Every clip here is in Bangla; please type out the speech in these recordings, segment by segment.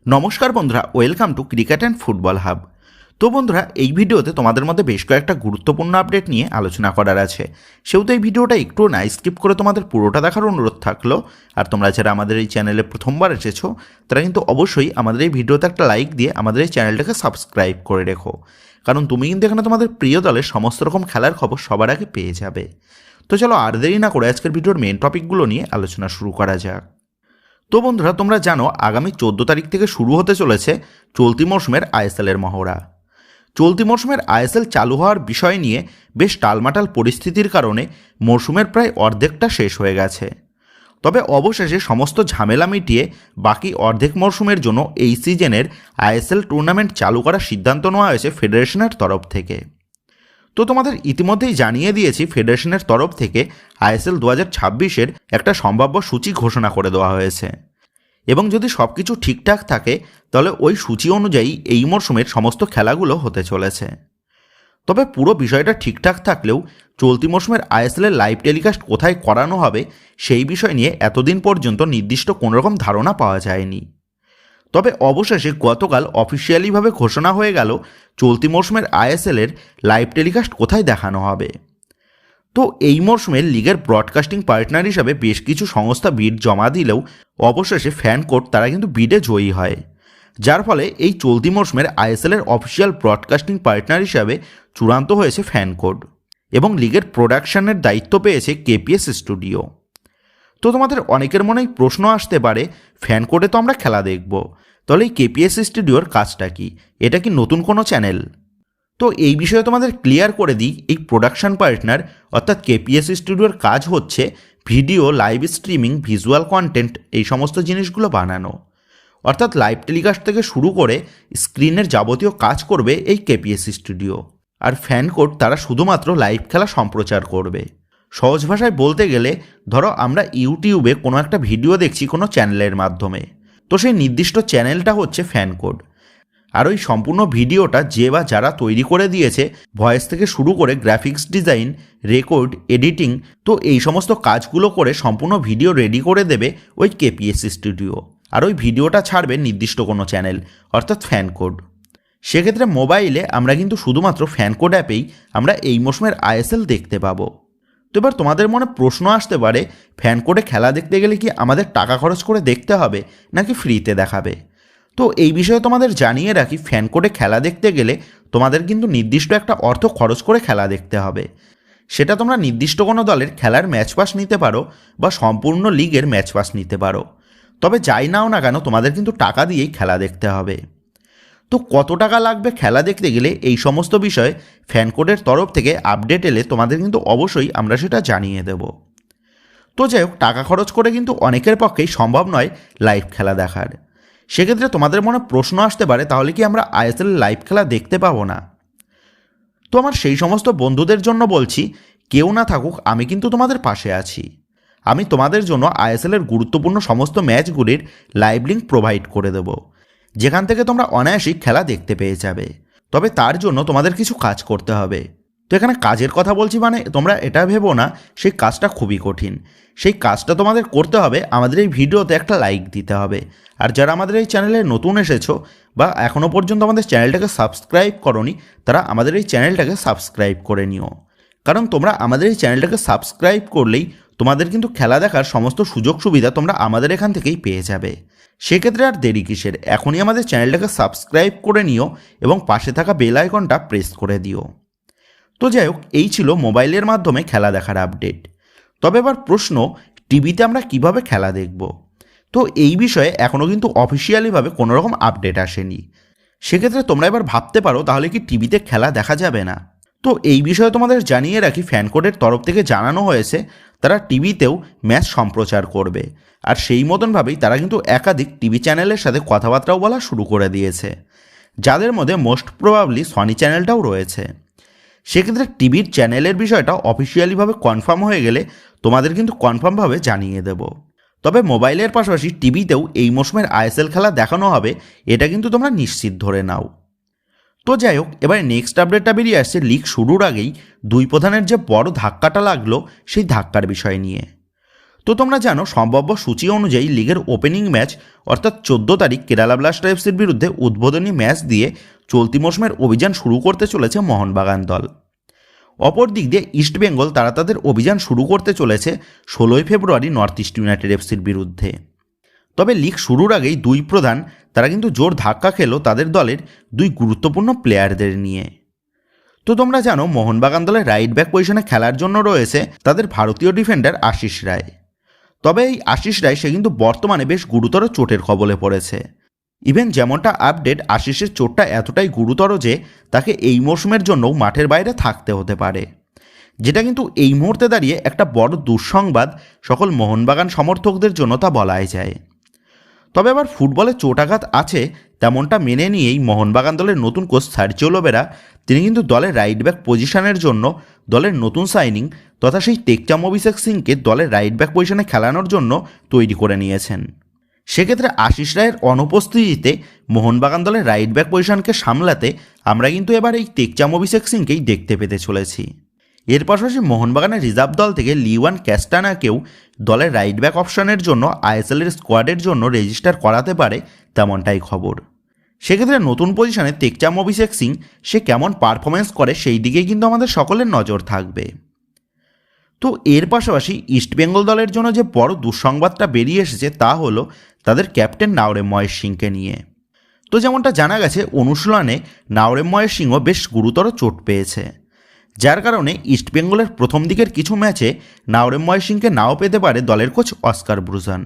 নমস্কার বন্ধুরা, welcome to cricket and football hub. তো বন্ধুরা, এই ভিডিওতে তোমাদের মধ্যে বেশ কয়েকটা গুরুত্বপূর্ণ আপডেট নিয়ে আলোচনা করার আছে। সেহেতু এই ভিডিওটা একটু না স্কিপ করে তোমাদের পুরোটা দেখার অনুরোধ থাকলো। আর তোমরা যারা আমাদের এই চ্যানেলে প্রথমবার এসেছো তারা কিন্তু অবশ্যই আমাদের এই ভিডিওতে একটা লাইক দিয়ে আমাদের এই চ্যানেলটাকে সাবস্ক্রাইব করে রেখো, কারণ তুমি কিন্তু এখানে তোমাদের প্রিয় দলের সমস্ত রকম খেলার খবর সবার আগে পেয়ে যাবে। তো চলো আর দেরি না করে আজকের ভিডিওর মেন টপিকগুলো নিয়ে আলোচনা শুরু করা যাক। তো বন্ধুরা, তোমরা জানো আগামী 14 তারিখ থেকে শুরু হতে চলেছে চলতি মরশুমের আইএসএলের মহড়া। চলতি মরশুমের আইএসএল চালু হওয়ার বিষয় নিয়ে বেশ টালমাটাল পরিস্থিতির কারণে মরশুমের প্রায় অর্ধেকটা শেষ হয়ে গেছে। তবে অবশেষে সমস্ত ঝামেলা মিটিয়ে বাকি অর্ধেক মরশুমের জন্য এই সিজনের আইএসএল টুর্নামেন্ট চালু করার সিদ্ধান্ত নেওয়া হয়েছে ফেডারেশনের তরফ থেকে। তো তোমাদের ইতিমধ্যেই জানিয়ে দিয়েছি ফেডারেশনের তরফ থেকে আইএসএল 2026-এর একটা সম্ভাব্য সূচি ঘোষণা করে দেওয়া হয়েছে, এবং যদি সব কিছু ঠিকঠাক থাকে তাহলে ওই সূচি অনুযায়ী এই মরশুমের সমস্ত খেলাগুলো হতে চলেছে। তবে পুরো বিষয়টা ঠিকঠাক থাকলেও চলতি মরশুমের আইএসএলের লাইভ টেলিকাস্ট কোথায় করানো হবে সেই বিষয় নিয়ে এতদিন পর্যন্ত নির্দিষ্ট কোনোরকম ধারণা পাওয়া যায়নি। তবে অবশেষে গতকাল অফিসিয়ালিভাবে ঘোষণা হয়ে গেল চলতি মরশুমের আইএসএলের লাইভ টেলিকাস্ট কোথায় দেখানো হবে। তো এই মরশুমে লিগের ব্রডকাস্টিং পার্টনার হিসাবে বেশ কিছু সংস্থা বিড জমা দিলেও অবশেষে ফ্যান কোড তারা কিন্তু বিডে জয়ী হয়, যার ফলে এই চলতি মরশুমের আইএসএলের অফিসিয়াল ব্রডকাস্টিং পার্টনার হিসাবে চূড়ান্ত হয়েছে ফ্যান কোড, এবং লিগের প্রোডাকশনের দায়িত্ব পেয়েছে কেপিএস স্টুডিও। তো তোমাদের অনেকের মনেই প্রশ্ন আসতে পারে, ফ্যান কোডে তো আমরা খেলা দেখব, তাহলে এই কেপিএস স্টুডিওর কাজটা কি? এটা কি নতুন কোনো চ্যানেল? তো এই বিষয়ে তোমাদের ক্লিয়ার করে দিই, এই প্রোডাকশন পার্টনার অর্থাৎ কেপিএস স্টুডিওর কাজ হচ্ছে video, live streaming, visual content এই সমস্ত জিনিসগুলো বানানো। অর্থাৎ লাইভ টেলিকাস্ট থেকে শুরু করে স্ক্রিনের যাবতীয় কাজ করবে এই কেপিএস স্টুডিও। আর ফ্যান কোড তারা শুধুমাত্র লাইভ খেলা সম্প্রচার করবে। সহজ ভাষায় বলতে গেলে, ধরো আমরা ইউটিউবে কোনো একটা ভিডিও দেখছি কোনো চ্যানেলের মাধ্যমে, তো সেই নির্দিষ্ট চ্যানেলটা হচ্ছে ফ্যান কোড। আর ওই সম্পূর্ণ ভিডিওটা যে বা যারা তৈরি করে দিয়েছে, ভয়েস থেকে শুরু করে গ্রাফিক্স ডিজাইন, রেকর্ড, এডিটিং, তো এই সমস্ত কাজগুলো করে সম্পূর্ণ ভিডিও রেডি করে দেবে ওই কেপিএস স্টুডিও। আর ওই ভিডিওটা ছাড়বে নির্দিষ্ট কোনো চ্যানেল অর্থাৎ ফ্যান কোড। সেক্ষেত্রে মোবাইলে আমরা কিন্তু শুধুমাত্র ফ্যান কোড অ্যাপেই আমরা এই মরশুমের আইএসএল দেখতে পাবো। তো এবার তোমাদের মনে প্রশ্ন আসতে পারে, ফ্যান কোডে খেলা দেখতে গেলে কি আমাদের টাকা খরচ করে দেখতে হবে নাকি ফ্রিতে দেখাবে? তো এই বিষয়ে তোমাদের জানিয়ে রাখি, ফ্যান কোডে খেলা দেখতে গেলে তোমাদের কিন্তু নির্দিষ্ট একটা অর্থ খরচ করে খেলা দেখতে হবে। সেটা তোমরা নির্দিষ্ট কোনো দলের খেলার ম্যাচ পাস নিতে পারো বা সম্পূর্ণ লিগের ম্যাচ পাস নিতে পারো। তবে যাই নাও না কেন তোমাদের কিন্তু টাকা দিয়েই খেলা দেখতে হবে। তো কত টাকা লাগবে খেলা দেখতে গেলে, এই সমস্ত বিষয়ে ফ্যান কোডের তরফ থেকে আপডেট এলে তোমাদের কিন্তু অবশ্যই আমরা সেটা জানিয়ে দেব। তো যাই হোক, টাকা খরচ করে কিন্তু অনেকের পক্ষেই সম্ভব নয় লাইভ খেলা দেখার। সেক্ষেত্রে তোমাদের মনে প্রশ্ন আসতে পারে, তাহলে কি আমরা আইএসএল লাইভ খেলা দেখতে পাবো না? তো আমার সেই সমস্ত বন্ধুদের জন্য বলছি, কেউ না থাকুক আমি কিন্তু তোমাদের পাশে আছি। আমি তোমাদের জন্য আইএসএলের গুরুত্বপূর্ণ সমস্ত ম্যাচগুলির লাইভ লিঙ্ক প্রোভাইড করে দেব, যেখান থেকে তোমরা অনায়াসই খেলা দেখতে পেয়ে যাবে। তবে তার জন্য তোমাদের কিছু কাজ করতে হবে। তো এখানে কাজের কথা বলছি মানে তোমরা এটা ভেবো না সেই কাজটা খুবই কঠিন। সেই কাজটা তোমাদের করতে হবে, আমাদের এই ভিডিওতে একটা লাইক দিতে হবে। আর যারা আমাদের এই চ্যানেলে নতুন এসেছো বা এখনও পর্যন্ত আমাদের চ্যানেলটাকে সাবস্ক্রাইব করোনি, তারা আমাদের এই চ্যানেলটাকে সাবস্ক্রাইব করে নিও। কারণ তোমরা আমাদের এই চ্যানেলটাকে সাবস্ক্রাইব করলেই তোমাদের কিন্তু খেলা দেখার সমস্ত সুযোগ সুবিধা তোমরা আমাদের এখান থেকেই পেয়ে যাবে। সেক্ষেত্রে আর দেরি কিসের, এখনই আমাদের চ্যানেলটাকে সাবস্ক্রাইব করে নিও এবং পাশে থাকা বেল আইকনটা প্রেস করে দিও। তো যাই হোক, এই ছিল মোবাইলের মাধ্যমে খেলা দেখার আপডেট। তবে এবার প্রশ্ন, টিভিতে আমরা কিভাবে খেলা দেখব? তো এই বিষয়ে এখনও কিন্তু অফিসিয়ালিভাবে কোনো রকম আপডেট আসেনি। সেক্ষেত্রে তোমরা এবার ভাবতে পারো, তাহলে কি টিভিতে খেলা দেখা যাবে না? তো এই বিষয়ে তোমাদের জানিয়ে রাখি, ফ্যান কোডের তরফ থেকে জানানো হয়েছে তারা টিভিতেও ম্যাচ সম্প্রচার করবে। আর সেই মতনভাবেই তারা কিন্তু একাধিক টিভি চ্যানেলের সাথে কথাবার্তাও বলা শুরু করে দিয়েছে, যাদের মধ্যে মোস্ট প্রবাবলি সনি চ্যানেলটাও রয়েছে। সেক্ষেত্রে টিভির চ্যানেলের বিষয়টা অফিসিয়ালিভাবে কনফার্ম হয়ে গেলে তোমাদের কিন্তু কনফার্মভাবে জানিয়ে দেব। তবে মোবাইলের পাশাপাশি টিভিতেও এই মরশুমের আইএসএল খেলা দেখানো হবে, এটা কিন্তু তোমরা নিশ্চিত ধরে নাও। তো যাই হোক, এবারে নেক্সট আপডেটটা বেরিয়ে আসছে লিগ শুরুর আগেই দুই প্রধানের যে বড় ধাক্কাটা লাগলো সেই ধাক্কার বিষয় নিয়ে। তো তোমরা জানো সম্ভাব্য সূচি অনুযায়ী লিগের ওপেনিং ম্যাচ অর্থাৎ 14 তারিখ কেরালা ব্লাস্টার এফসির বিরুদ্ধে উদ্বোধনী ম্যাচ দিয়ে চলতি মৌসুমের অভিযান শুরু করতে চলেছে মোহনবাগান দল। অপর দিক দিয়ে ইস্টবেঙ্গল তারা তাদের অভিযান শুরু করতে চলেছে 16 ফেব্রুয়ারি নর্থ ইস্ট ইউনাইটেড এফসির বিরুদ্ধে। তবে লিগ শুরুর আগেই দুই প্রধান তারা কিন্তু জোর ধাক্কা খেলো তাদের দলের দুই গুরুত্বপূর্ণ প্লেয়ারদের নিয়ে। তো তোমরা জানো মোহনবাগান দলের রাইট ব্যাক পজিশনে খেলার জন্য রয়েছে তাদের ভারতীয় ডিফেন্ডার আশিস রায়। তবে এই আশিস রায় সে কিন্তু বর্তমানে বেশ গুরুতর চোটের কবলে পড়েছে। ইভেন যেমনটা আপডেট, আশিসের চোটটা এতটাই গুরুতর যে তাকে এই মরশুমের জন্যও মাঠের বাইরে থাকতে হতে পারে, যেটা কিন্তু এই মুহূর্তে দাঁড়িয়ে একটা বড় দুঃসংবাদ সকল মোহনবাগান সমর্থকদের জন্য তা বলাই যায়। তবে আবার ফুটবলে চোটাঘাত আছে তেমনটা মেনে নিয়েই মোহনবাগান দলের নতুন কোচ সার্জিও লোবেরা তিনি কিন্তু দলের রাইট ব্যাক পজিশনের জন্য দলের নতুন সাইনিং তথা সেই টেকচাম অভিষেক সিংকে দলের রাইট ব্যাক পজিশনে খেলানোর জন্য তৈরি করে নিয়েছেন। সেক্ষেত্রে আশিস রায়ের অনুপস্থিতিতে মোহনবাগান দলের রাইট ব্যাক পজিশনকে সামলাতে আমরা কিন্তু এবার এই টেকচাম অভিষেক সিংকেই দেখতে পেতে চলেছি। এর পাশাপাশি মোহনবাগানের রিজার্ভ দল থেকে লিওয়ান ক্যাস্টানাকেও দলের রাইট ব্যাক অপশনের জন্য আইএসএলের স্কোয়াডের জন্য রেজিস্টার করাতে পারে তেমনটাই খবর। সেক্ষেত্রে নতুন পজিশনে টেকচাম অভিষেক সিং সে কেমন পারফরমেন্স করে সেই দিকেই কিন্তু আমাদের সকলের নজর থাকবে। তো এর পাশাপাশি ইস্টবেঙ্গল দলের জন্য যে বড় দুঃসংবাদটা বেরিয়ে এসেছে তা হলো তাদের ক্যাপ্টেন নাওরেম মহেশ সিংকে নিয়ে। তো যেমনটা জানা গেছে অনুশীলনে নাওরেম মহেশ সিংও বেশ গুরুতর চোট পেয়েছে, যার কারণে ইস্টবেঙ্গলের প্রথম দিকের কিছু ম্যাচে নাওরেম মহেশ সিংকে নাও পেতে পারে দলের কোচ অস্কার ব্রুজান।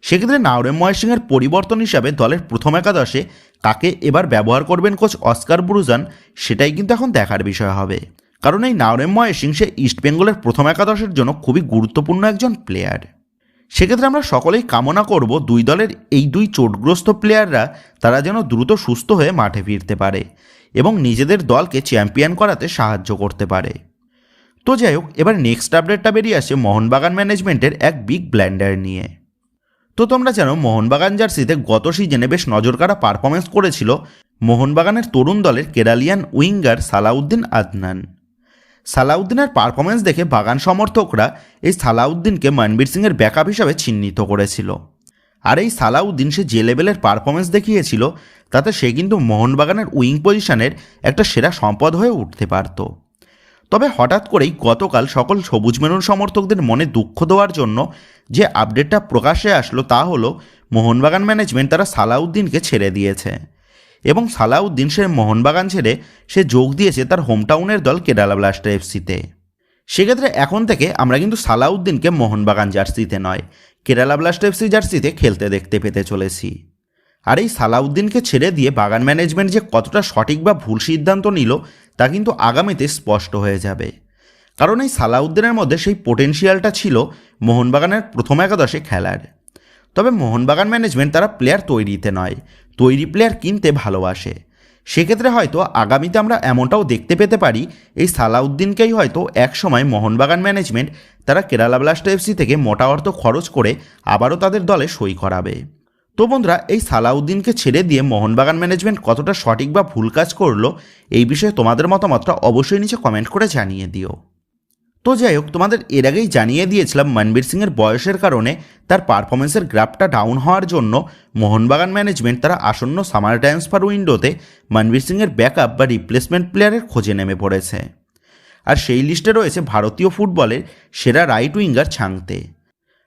সেক্ষেত্রে নাওরেম মহেশ সিংয়ের পরিবর্তন হিসাবে দলের প্রথম একাদশে কাকে এবার ব্যবহার করবেন কোচ অস্কার ব্রুজান সেটাই কিন্তু এখন দেখার বিষয় হবে, কারণ এই নাওরেম মহেশ সিং সে ইস্টবেঙ্গলের প্রথম একাদশের জন্য খুবই গুরুত্বপূর্ণ একজন প্লেয়ার। সেক্ষেত্রে আমরা সকলেই কামনা করব দুই দলের এই দুই চোটগ্রস্ত প্লেয়াররা তারা যেন দ্রুত সুস্থ হয়ে মাঠে ফিরতে পারে এবং নিজেদের দলকে চ্যাম্পিয়ন করাতে সাহায্য করতে পারে। তো যাই হোক, এবার নেক্সট আপডেটটা বেরিয়ে আসে মোহনবাগান ম্যানেজমেন্টের এক বিগ ব্ল্যান্ডার নিয়ে। তো তোমরা জানো মোহনবাগান জার্সিতে গত সিজনে বেশ নজরকাড়া পারফরমেন্স করেছিল মোহনবাগানের তরুণ দলের কেরালিয়ান উইঙ্গার সালাউদ্দিন আদনান। সালাউদ্দিনের পারফরমেন্স দেখে বাগান সমর্থকরা এই সালাউদ্দিনকে মনবীর সিংয়ের ব্যাকআপ হিসাবে চিহ্নিত করেছিল। আর এই সালাউদ্দিন সে যে লেভেলের পারফরমেন্স দেখিয়েছিল তাতে সে কিন্তু মোহনবাগানের উইং পজিশনের একটা সেরা সম্পদ হয়ে উঠতে পারত। তবে হঠাৎ করেই গতকাল সকল সবুজ মেরুন সমর্থকদের মনে দুঃখ দেওয়ার জন্য যে আপডেটটা প্রকাশ্যে আসলো তা হলো মোহনবাগান ম্যানেজমেন্ট তারা সালাউদ্দিনকে ছেড়ে দিয়েছে এবং সালাউদ্দিন সে মোহনবাগান ছেড়ে সে যোগ দিয়েছে তার হোমটাউনের দল কেরালা ব্লাস্টার এফসিতে। সেক্ষেত্রে এখন থেকে আমরা কিন্তু সালাউদ্দিনকে মোহনবাগান জার্সিতে নয় কেরালা ব্লাস্টার এফসি জার্সিতে খেলতে দেখতে পেতে চলেছি। আর এই সালাউদ্দিনকে ছেড়ে দিয়ে বাগান ম্যানেজমেন্ট যে কতটা সঠিক বা ভুল সিদ্ধান্ত নিল তা কিন্তু আগামীতে স্পষ্ট হয়ে যাবে, কারণ এই সালাউদ্দিনের মধ্যে সেই পোটেনশিয়ালটা ছিল মোহনবাগানের প্রথম একাদশে খেলার। তবে মোহনবাগান ম্যানেজমেন্ট তারা প্লেয়ার তৈরিতে নয়, তৈরি প্লেয়ার কিনতে ভালোবাসে। সেক্ষেত্রে হয়তো আগামীতে আমরা এমনটাও দেখতে পেতে পারি এই সালাউদ্দিনকেই হয়তো একসময় মোহনবাগান ম্যানেজমেন্ট তারা কেরালা ব্লাস্টার এফসি থেকে মোটা অর্থ খরচ করে আবারও তাদের দলে সই করাবে। তো বন্ধুরা, এই সালাউদ্দিনকে ছেড়ে দিয়ে মোহনবাগান ম্যানেজমেন্ট কতটা সঠিক বা ভুল কাজ করলো এই বিষয়ে তোমাদের মতামতটা অবশ্যই নিচে কমেন্ট করে জানিয়ে দিও। তো যাই হোক, তোমাদের এর আগেই জানিয়ে দিয়েছিলাম মনবীর সিংয়ের বয়সের কারণে তার পারফরমেন্সের গ্রাফটা ডাউন হওয়ার জন্য মোহনবাগান ম্যানেজমেন্ট তারা আসন্ন সামার ট্রান্সফার উইন্ডোতে মনবীর সিংয়ের ব্যাকআপ বা রিপ্লেসমেন্ট প্লেয়ারের খোঁজে নেমে পড়েছে। আর সেই লিস্টে রয়েছে ভারতীয় ফুটবলের সেরা রাইট উইঙ্গার ছাংতে।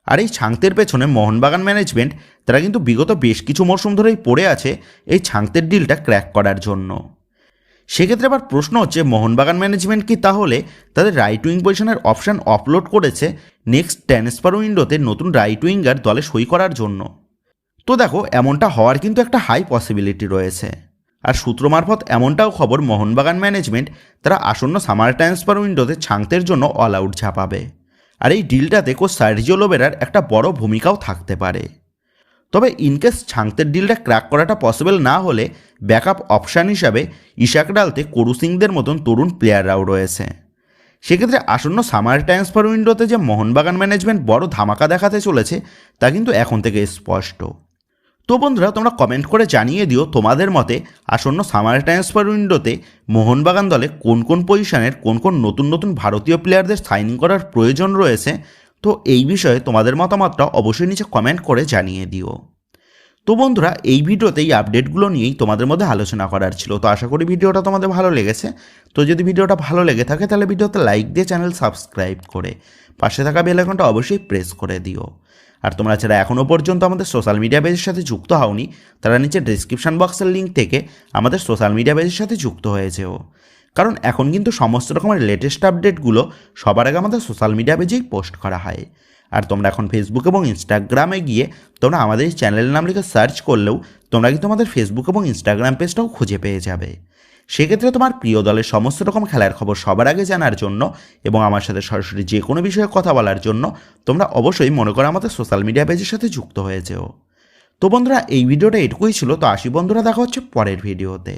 আর এই ছাংতের পেছনে মোহনবাগান ম্যানেজমেন্ট তারা কিন্তু বিগত বেশ কিছু মরশুম ধরেই পড়ে আছে এই ছাংতের ডিলটা ক্র্যাক করার জন্য। সেক্ষেত্রে আবার প্রশ্ন হচ্ছে মোহনবাগান ম্যানেজমেন্ট কি তাহলে তাদের রাইট উইং পজিশনের অপশান অপলোড করেছে নেক্সট ট্রান্সফার উইন্ডোতে নতুন রাইট উইঙ্গার দলে সই করার জন্য? তো দেখো, এমনটা হওয়ার কিন্তু একটা হাই পসিবিলিটি রয়েছে। আর সূত্র মারফত এমনটাও খবর মোহনবাগান ম্যানেজমেন্ট তারা আসন্ন সামার ট্রান্সফার উইন্ডোতে ছাংতের জন্য অল আউট ঝাঁপাবে। আর এই ডিলটাতে কোচ সার্জিও লোবেরার একটা বড় ভূমিকাও থাকতে পারে। তবে ইনকেস ছাংতের ডিলটা ক্র্যাক করাটা পসিবল না হলে ব্যাকআপ অপশান হিসাবে ইশাক ডালতে করু সিংদের মতন তরুণ প্লেয়াররাও রয়েছে। সেক্ষেত্রে আসন্ন সামার ট্রান্সফার উইন্ডোতে যে মোহনবাগান ম্যানেজমেন্ট বড় ধামাকা দেখাতে চলেছে তা কিন্তু এখন থেকে স্পষ্ট। তো বন্ধুরা, তোমরা কমেন্ট করে জানিয়ে দিও তোমাদের মতে আসন্ন সামার ট্রান্সফার উইন্ডোতে মোহনবাগান দলে কোন কোন পজিশনের কোন কোন নতুন নতুন ভারতীয় প্লেয়ারদের সাইনিং করার প্রয়োজন রয়েছে তো এই বিষয়ে তোমাদের মতামতটা অবশ্যই নিচে কমেন্ট করে জানিয়ে দিও। তো বন্ধুরা, এই ভিডিওতে এই আপডেটগুলো নিয়েই তোমাদের মধ্যে আলোচনা করার ছিল। তো আশা করি ভিডিওটা তোমাদের ভালো লেগেছে। তো যদি ভিডিওটা ভালো লেগে থাকে তাহলে ভিডিওতে লাইক দিয়ে চ্যানেল সাবস্ক্রাইব করে পাশে থাকা বেল আইকনটা অবশ্যই প্রেস করে দিও। আর তোমরা যারা এখনও পর্যন্ত আমাদের সোশ্যাল মিডিয়া পেজের সাথে যুক্ত হওনি, তারা নিচে ডিসক্রিপশন বক্সের লিঙ্ক থেকে আমাদের সোশ্যাল মিডিয়া পেজের সাথে যুক্ত হয়ে যেও। কারণ এখন কিন্তু সমস্ত রকমের লেটেস্ট আপডেটগুলো সবার আগে আমাদের সোশ্যাল মিডিয়া পেজেই পোস্ট করা হয়। আর তোমরা এখন ফেসবুক এবং ইনস্টাগ্রামে গিয়ে তোমরা আমাদের এই চ্যানেলের নাম লিখে সার্চ করলেও তোমরা কিন্তু আমাদের ফেসবুক এবং ইনস্টাগ্রাম পেজটাও খুঁজে পেয়ে যাবে। সেক্ষেত্রে তোমার প্রিয় দলের সমস্ত রকম খেলার খবর সবার আগে জানার জন্য এবং আমার সাথে সরাসরি যে কোনো বিষয়ে কথা বলার জন্য তোমরা অবশ্যই মনে করো আমাদের সোশ্যাল মিডিয়া পেজের সাথে যুক্ত হয়ে যেও। তো বন্ধুরা, এই ভিডিওটা এটুকুই ছিল। তো আসি বন্ধুরা, দেখা হচ্ছে পরের ভিডিওতে।